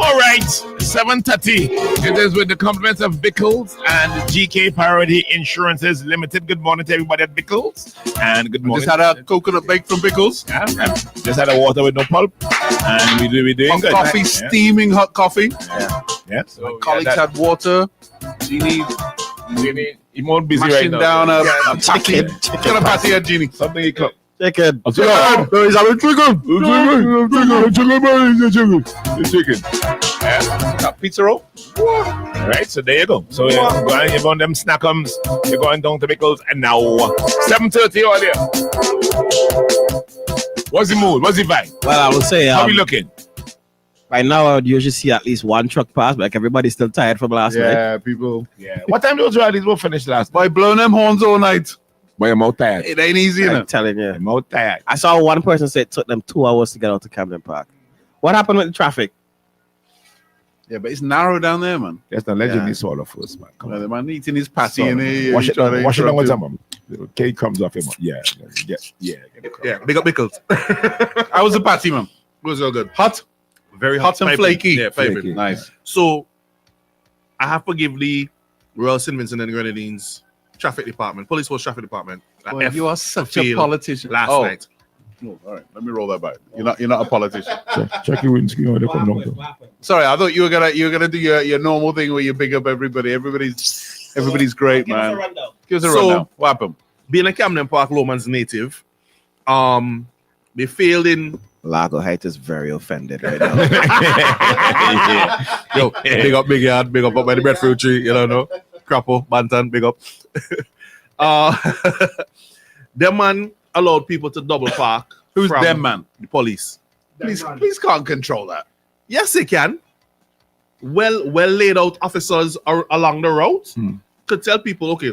All right, 7:30. It is with the compliments of Bickles and GK Priority Insurances Limited. Good morning to everybody at Bickles. And good morning. Just had a coconut bake from Bickles. Yeah, just had a water with no pulp. And we're doing hot good. coffee, steaming hot coffee. Yeah. So my colleagues had water. Genie, you're more busy mashing right now. down a patty. What kind of patty had Genie? Something he cooked. Chicken. Chicken. Yeah. Got pizza roll. All right, so there you go. So you're going them snackums. You're going down to Bickles, and now 7:30 earlier. What's the mood? What's the vibe? Well, I would say How we looking? by now I would usually see at least one truck pass, but like everybody's still tired from last night. Yeah, people. Yeah. What time those rallies will finish last night? By blowing them horns all night. Boy, I'm out tired. It ain't easy, I'm innit? telling you. I'm out tired. I saw one person say it took them 2 hours to get out to Camden Park. What happened with the traffic? Yeah, but it's narrow down there, man. That's the legendary swallow first, man. Come The on. man eating his patty in here. Wash it down with some. Little cake comes off him. Yeah. Yeah, big up Bickles. How was the patty, man? It was all good. Hot? Very Hot and piping. flaky. Yeah, piping. Flaky. Nice. So, I have to give the Royal St. Vincent and Grenadines traffic department, police force traffic department, Well, you are such a field politician. last Oh. night. Oh, all right, let me roll that back. You're not a politician. Check your windscreen when they come down. Sorry, I thought you were gonna do your normal thing where you big up everybody. Everybody's great, man. Give us a So- rundown. What happened? Being a Camden Park Lowman's native, they failed in. Lago Height is very offended right now. Yo, big up Big Yard, big up by the breadfruit tree, you don't know. Crappo, Bantan, big up. Them man allowed people to double park. Who's from them, man? The police. Please can't control that. Yes, they can. Well laid out officers are along the route could tell people, okay,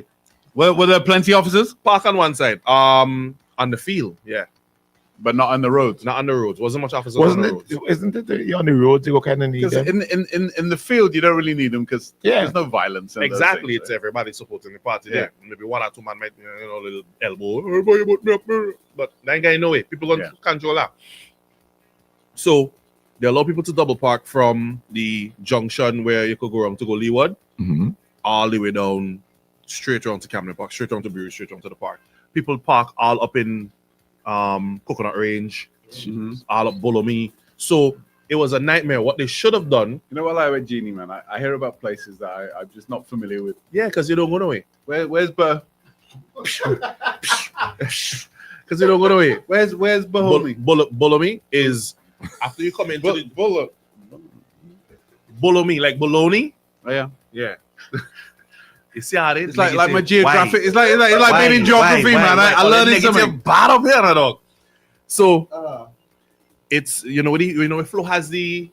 Were there plenty of officers, park on one side. On the field, yeah, but not on the roads? not on the roads. Wasn't much officers on the roads. Isn't it you're on the road you go kind of need Because them? in the field, you don't really need them because Yeah. there's no violence. in those Exactly, things, it's everybody supporting the party Yeah. there. Maybe one or two man might, a little elbow, "Oh, boy, you put me up, but that ain't going no way. People don't control that. So they allow people to double park from the junction where you could go around to go Leeward, Mhm. all the way down, straight around to Camden Park, straight around to Brewery, straight around to the park. People park all up in Coconut Range, all up Bolomi. So it was a nightmare. What they should have done, You know what I like with Genie, man? I hear about places that I'm just not familiar with. yeah, because you don't go away. Where's Bur? Because you don't go away. Where's Bahoni? Bolomi is after you come into the Bolomi, like bologna. Oh, yeah. Yeah. You see how it is? It's like my Negative. geographic. Why? It's like Why? being in geography, Why? man. Why? I All learned the negative something. bad up here, dog. So it's where Flo has the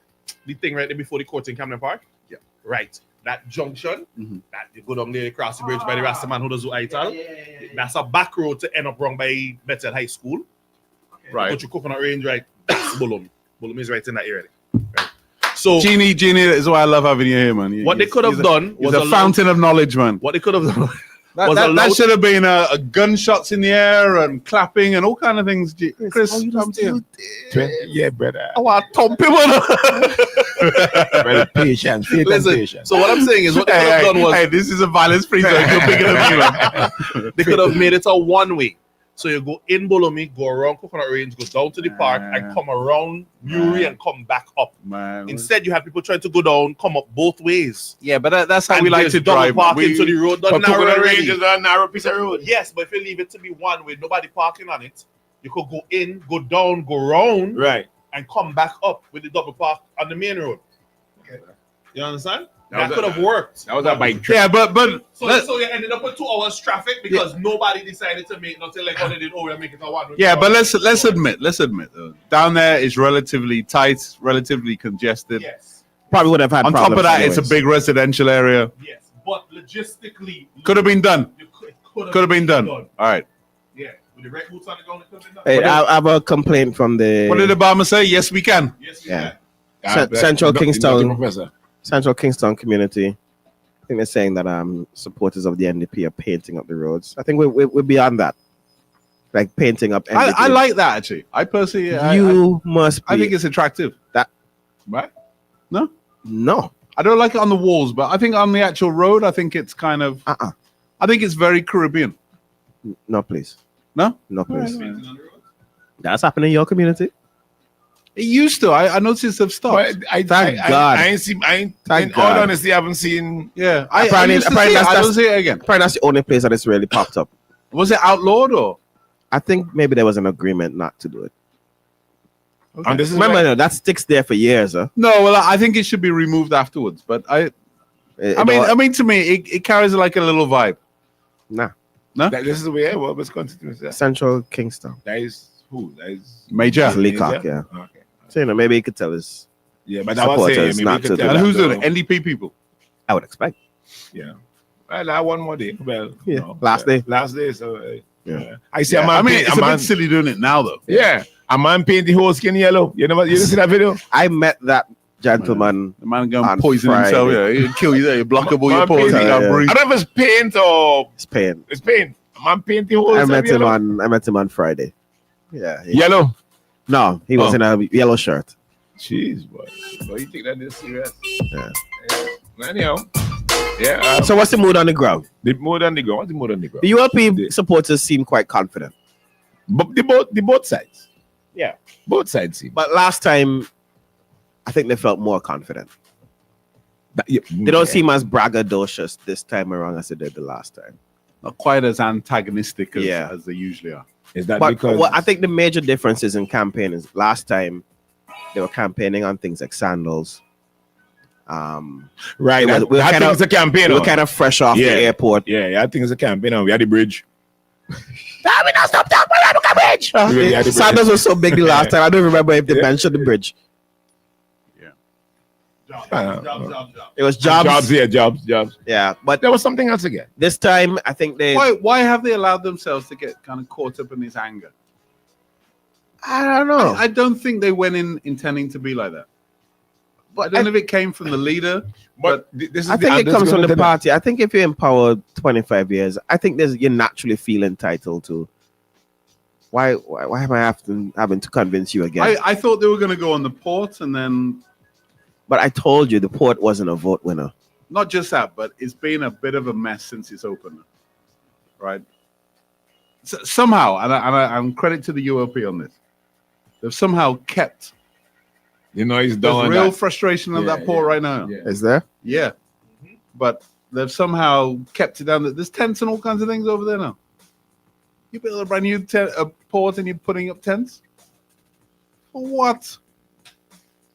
thing right there before the court in Camden Park. Yeah. Right. That junction, Mhm. that you go down there across the bridge by the Rastaman who does Aital. That's a back road to end up wrong by Bethel High School. Right. But you Coconut Range, right? That's Bolomi. Bolomi is right in that area. Right. So Genie is why I love having you here, man. what they could have done was was a fountain of knowledge, man. What they could have done That, was that, allowed- that should have been a gunshots in the air and clapping and all kind of things. Chris, come to you. Yeah, brother. I want to thump him on. Brother, patience, faith and Listen, patience. so what I'm saying is what they could have done was Hey, this is a violence-free zone. You're bigger than me, man. they could have made it a one-way. So you go in Bolomi, go around Coconut Range, go down to the park, and come around Newry and come back up. Man. Instead, you have people trying to go down, come up both ways. Yeah, but that's how And we like there's to double drive. park man. into the road. But Not narrow Coconut already. Range is a narrow piece of road. Yes, but if you leave it to be one way, nobody parking on it, you could go in, go down, go round, Right. and come back up with the double park on the main road. Okay. You understand? That That was could have worked. That was a bike trip. Yeah, but So you ended up with 2 hours traffic because nobody decided to make nothing like how they did. Oh, we'll make it a one. yeah, but let's admit, down there is relatively tight, relatively congested. Yes, Probably would have had On top of problems that, it's a anyways. big residential area. yes, but logistically, Could have been done. It Could have been done. All right. Yeah, with the red boots on the ground, it could have been done. Hey, I have a complaint from the What did Obama say? Yes, we can. Yes, Yeah. yeah. Central Dr. Kingston. Professor. Central Kingston community. think they're saying that supporters of the NDP are painting up the roads. I think we're beyond that. Like painting up NDP. I like that actually. I personally, Must be. I think it's attractive. That right? No, no. I don't like it on the walls, but I think on the actual road, I think it's kind of. I think it's very Caribbean. No, please. No, please. That's happening in your community. It used to. I noticed they've stopped. Thank God. I ain't seen. In all honesty, I haven't seen. Yeah, I used to see it. I don't see it again. Probably that's the only place that it's really popped up. Was it outlawed or? I think maybe there was an agreement not to do it. Okay. And this is remember that sticks there for years, huh? No, well, I think it should be removed afterwards. But I mean, to me, it carries like a little vibe. Nah, no. This is where was constituency. Central Kingston. That is who? That is Major Leacock, yeah. Okay. So maybe he could tell us. Yeah, but I was saying not to do and that. who's doing it? NDP people. I would expect. Yeah. Well, I one more day. Well, yeah. Last day. So. Yeah. I see. I mean, it's a bit silly doing it now, though. Yeah. A man paint the whole skin yellow. You didn't see that video? I met that gentleman. The man going to poison himself. Yeah, he'll kill you there. You block up all your pores. I don't know if it's paint or it's paint. It's paint. A man paint the whole. I met him on Friday. Yeah. Yellow. No, he was in a yellow shirt. Jeez, boy. Boy, you think that is serious? Yeah. Anyhow. Yeah. So what's the mood on the ground? The mood on the ground. What's the mood on the ground? The ULP supporters seem quite confident. But the both sides. Yeah. Both sides seem. But last time, I think they felt more confident. They don't seem as braggadocious this time around as they did the last time. Not quite as antagonistic as they usually are. Is that because... I think the major differences in campaign is last time they were campaigning on things like sandals. Right. I think it's a campaign. We were kind of fresh off the airport. Yeah, I think it's a campaign. We had the bridge. We don't stop talking about the bridge. Sandals was so big the last time. I don't remember if they mentioned the bridge. Jobs. It was jobs. Jobs. Yeah, but there was something else again. This time, I think they... Why have they allowed themselves to get kind of caught up in this anger? I don't know. I don't think they went in intending to be like that. But I don't know if it came from the leader. But I think it comes from the party. I think if you're in power 25 years, I think you naturally feel entitled to... Why am I having to convince you again? I thought they were going to go on the port and then... But I told you the port wasn't a vote winner. Not just that, but it's been a bit of a mess since it's opened, right? So somehow, and I'm credit to the ULP on this, they've somehow kept. There's real frustration on that port right now. Yeah. Is there? Yeah, but they've somehow kept it down. There's tents and all kinds of things over there now. You build a brand new port and you're putting up tents. For what?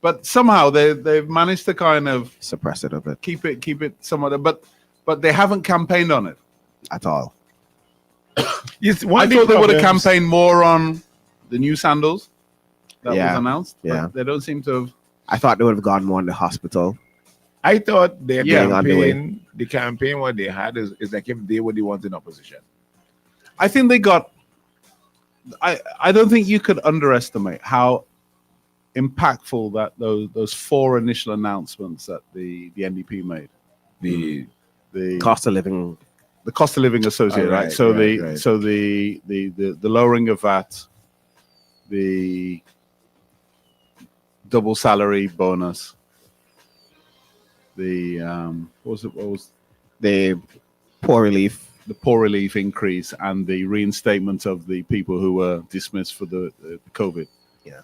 But somehow they've managed to kind of suppress it a bit, keep it somewhat. But they haven't campaigned on it at all. I thought they would have campaigned more on the new sandals that was announced. Yeah, they don't seem to have. I thought they would have gone more on the hospital. I thought the campaign what they had is like if they were the ones in opposition. I think they got. I don't think you could underestimate how impactful that those four initial announcements that the NDP made. The cost of living, associated, right? So the lowering of VAT, the double salary bonus, the what was the poor relief increase, and the reinstatement of the people who were dismissed for the COVID. Yeah.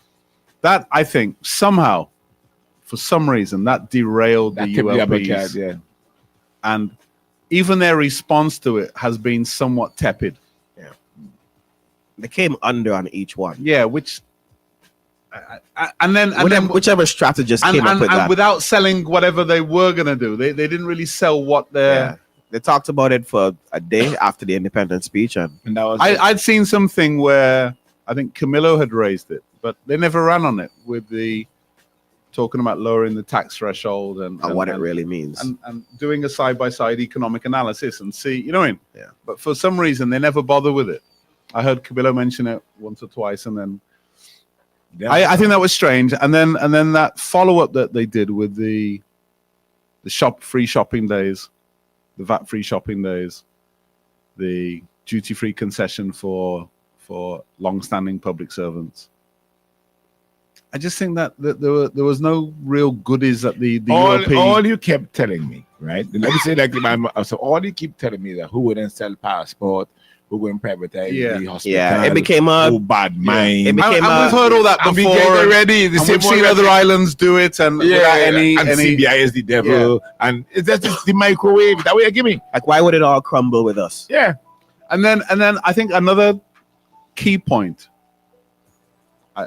That, I think, somehow, for some reason, that derailed the ULPs. And even their response to it has been somewhat tepid. Yeah. They came under on each one. Yeah, which... And then whichever strategist came up with that. And without selling whatever they were going to do. They didn't really sell what their... Yeah. They talked about it for a day after the independence speech. And that was I'd seen something where I think Camillo had raised it, but they never ran on it with the talking about lowering the tax threshold and what it really means. And doing a side-by-side economic analysis and see, you know what I mean? Yeah. But for some reason, they never bother with it. I heard Camillo mention it once or twice, and then I think that was strange. And then that follow-up that they did with the free shopping days. the VAT-free shopping days, the duty-free concession for long-standing public servants. I just think that there was no real goodies that the ULP. All you kept telling me, right? Let me say like so all you keep telling me that who wouldn't sell passport, who wouldn't privatize the hospital. Yeah, it became a bad mind. It became we've heard all that and we before. get ready. And we've seen other islands do it, and without any CBI is the devil, and it's just the microwave. That way you give me. like, why would it all crumble with us? Yeah. And then I think another key point.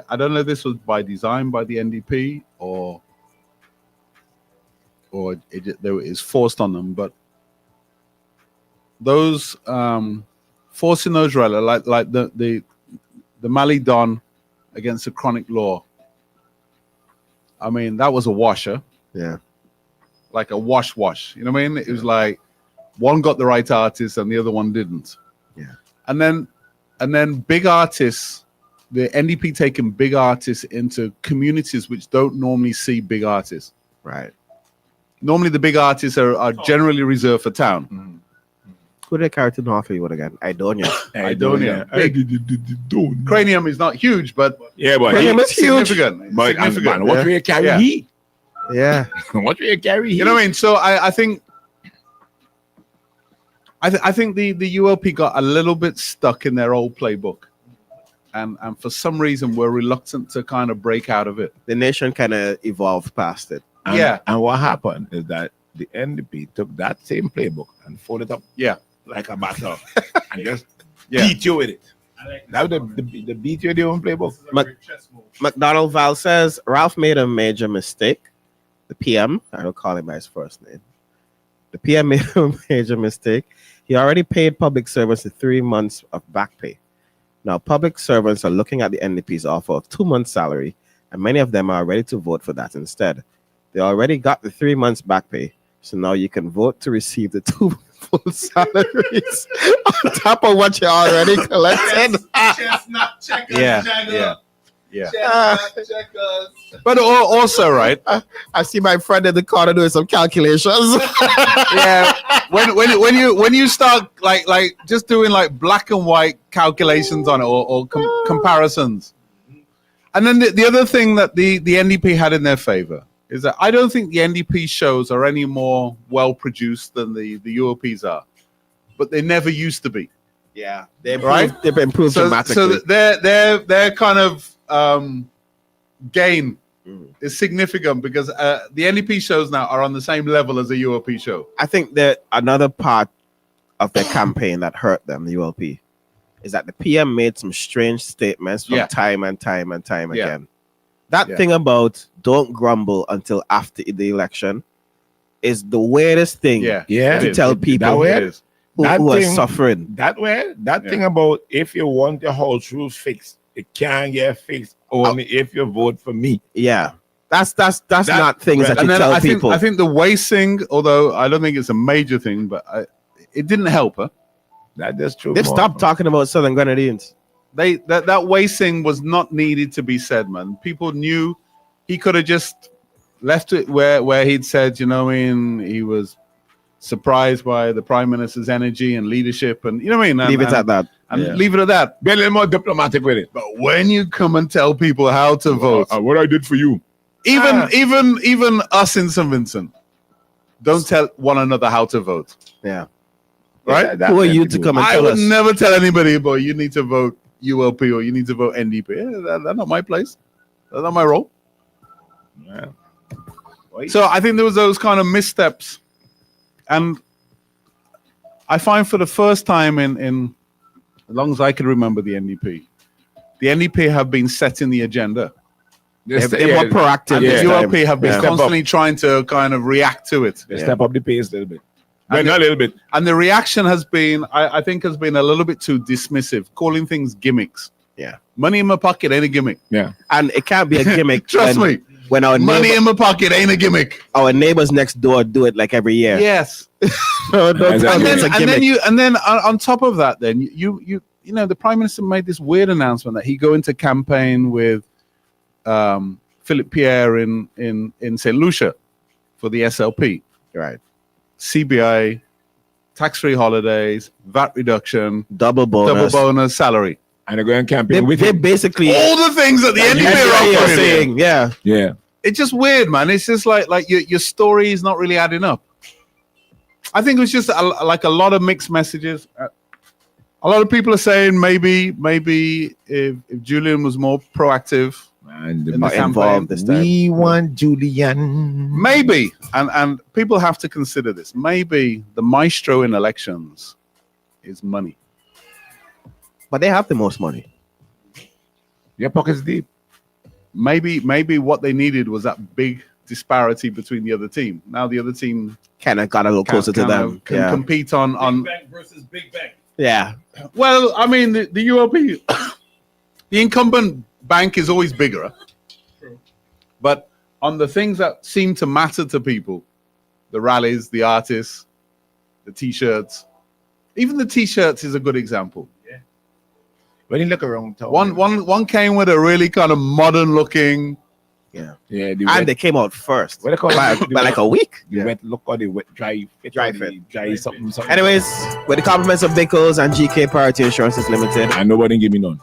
I don't know if this was by design by the NDP or it's forced on them, but those forcing those rally like the Mali Don against the chronic law. I mean, that was a washer. Yeah. Like a wash. You know what I mean? It was like one got the right artist and the other one didn't. Yeah. And then big artists, the NDP taking big artists into communities which don't normally see big artists. Right. Normally the big artists are generally reserved for town. Who did they carry to Northlewood again? Idonia. Big. Cranium is not huge, but Yeah, but Cranium he, is huge. significant. but Significant. man, what will you carry Yeah. he? Yeah. What will you carry he? You know what I mean? So I think the ULP got a little bit stuck in their old playbook, and for some reason were reluctant to kind of break out of it. The nation kind of evolved past it. And, and what happened is that the NDP took that same playbook and folded up like a batter and just beat you with it. That was the beat you with your own playbook. McDonald Val says Ralph made a major mistake. The PM, I don't call him by his first name. The PM made a major mistake. He already paid public servants 3 months of back pay. Now, public servants are looking at the NDP's offer of 2 months' salary, and many of them are ready to vote for that instead. They already got the 3 months back pay, so now you can vote to receive the 2 full salaries on top of what you already collected. Chestnut checkers. Yeah. But also, right? I see my friend in the corner doing some calculations. Yeah. When you start like just doing like black and white calculations on it or comparisons, and then the other thing that the NDP had in their favor is that I don't think the NDP shows are any more well produced than the ULPs are, but they never used to be. Yeah, they've improved dramatically. So their kind of gain is significant because the NDP shows now are on the same level as a ULP show. I think that another part of their campaign that hurt them, the ULP, is that the PM made some strange statements from time and time again. That thing about don't grumble until after the election is the weirdest thing to tell people who are suffering. That thing about if you want your house rules fixed, it can't get fixed only if you vote for me. Yeah. That's not things that you tell people. I think the wasting, although I don't think it's a major thing, but it didn't help her. That's true. They've stopped talking about Southern Grenadines. That wasting was not needed to be said, man. People knew he could have just left it where he'd said, you know, he was surprised by the Prime Minister's energy and leadership, and you know what I mean. Leave it at that. And leave it at that. Be a little more diplomatic with it. But when you come and tell people how to vote, what I did for you, even us in St. Vincent, don't tell one another how to vote. Yeah. Right? Who are you to come and tell us? I would never tell anybody, but you need to vote ULP or you need to vote NDP. Yeah, that's not my place. That's not my role. Yeah. So I think there was those kind of missteps. And I find for the first time in as long as I can remember the NDP have been setting the agenda. They're more proactive. And the ULP have been constantly trying to kind of react to it. They step up the pace a little bit. Not a little bit. And the reaction has been, I think, has been a little bit too dismissive, calling things gimmicks. Yeah. Money in my pocket ain't a gimmick. Yeah. And it can't be a gimmick. Trust me. When our money in my pocket ain't a gimmick. Our neighbors next door do it like every year. Yes. So don't tell me it's a gimmick. And then on top of that, then you know, the Prime Minister made this weird announcement that he go into campaign with Philip Pierre in St. Lucia for the SLP. Right. CBI tax-free holidays, VAT reduction, Double bonus. double bonus, salary. And they're going camping with They him. basically All the things that the NDP Yeah, are you're offering. saying, yeah. Yeah. It's just weird, man. It's just like your story is not really adding up. I think it was just like a lot of mixed messages. A lot of people are saying maybe if Julian was more proactive, And In the campaign. Involved this time. we want Julian. maybe, and people have to consider this. Maybe the maestro in elections is money. But they have the most money. Your pocket's deep. Maybe what they needed was that big disparity between the other team. Now the other team Kind of got a little closer to them. can Yeah. compete on bank versus big bank. Yeah. Well, I mean, the UOP, the incumbent bank is always bigger. True. But on the things that seem to matter to people, the rallies, the artists, the T-shirts, even the T-shirts is a good example. When you look around town. One came with a really kind of modern-looking. Yeah. Yeah. And they came out first. What they call by, it? by like a week. The wet look or the wet dry fit. Dry or the fit. Dry something. Anyways, with the compliments of Bickles and GK Priority Insurances Limited. And nobody give me none.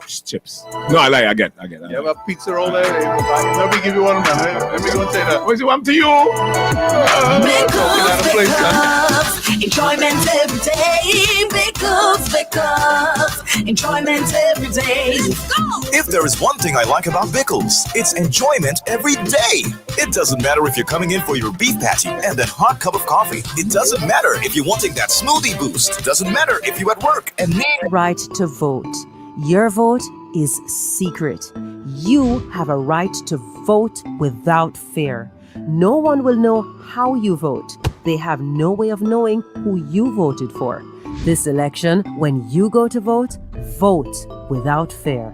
Just chips. No, I lie. I get. You have a pizza roll there? Let me give you one of them. Let me go and say that. What's it want to you? Talking out of place, man. Enjoyment every day, Bickles. Enjoyment every day. Go! If there is one thing I like about Bickles, it's enjoyment every day. It doesn't matter if you're coming in for your beef patty and that hot cup of coffee. It doesn't matter if you're wanting that smoothie boost. It doesn't matter if you're at work and need Right to vote. Your vote is secret. You have a right to vote without fear. No one will know how you vote. They have no way of knowing who you voted for. This election, when you go to vote, vote without fear.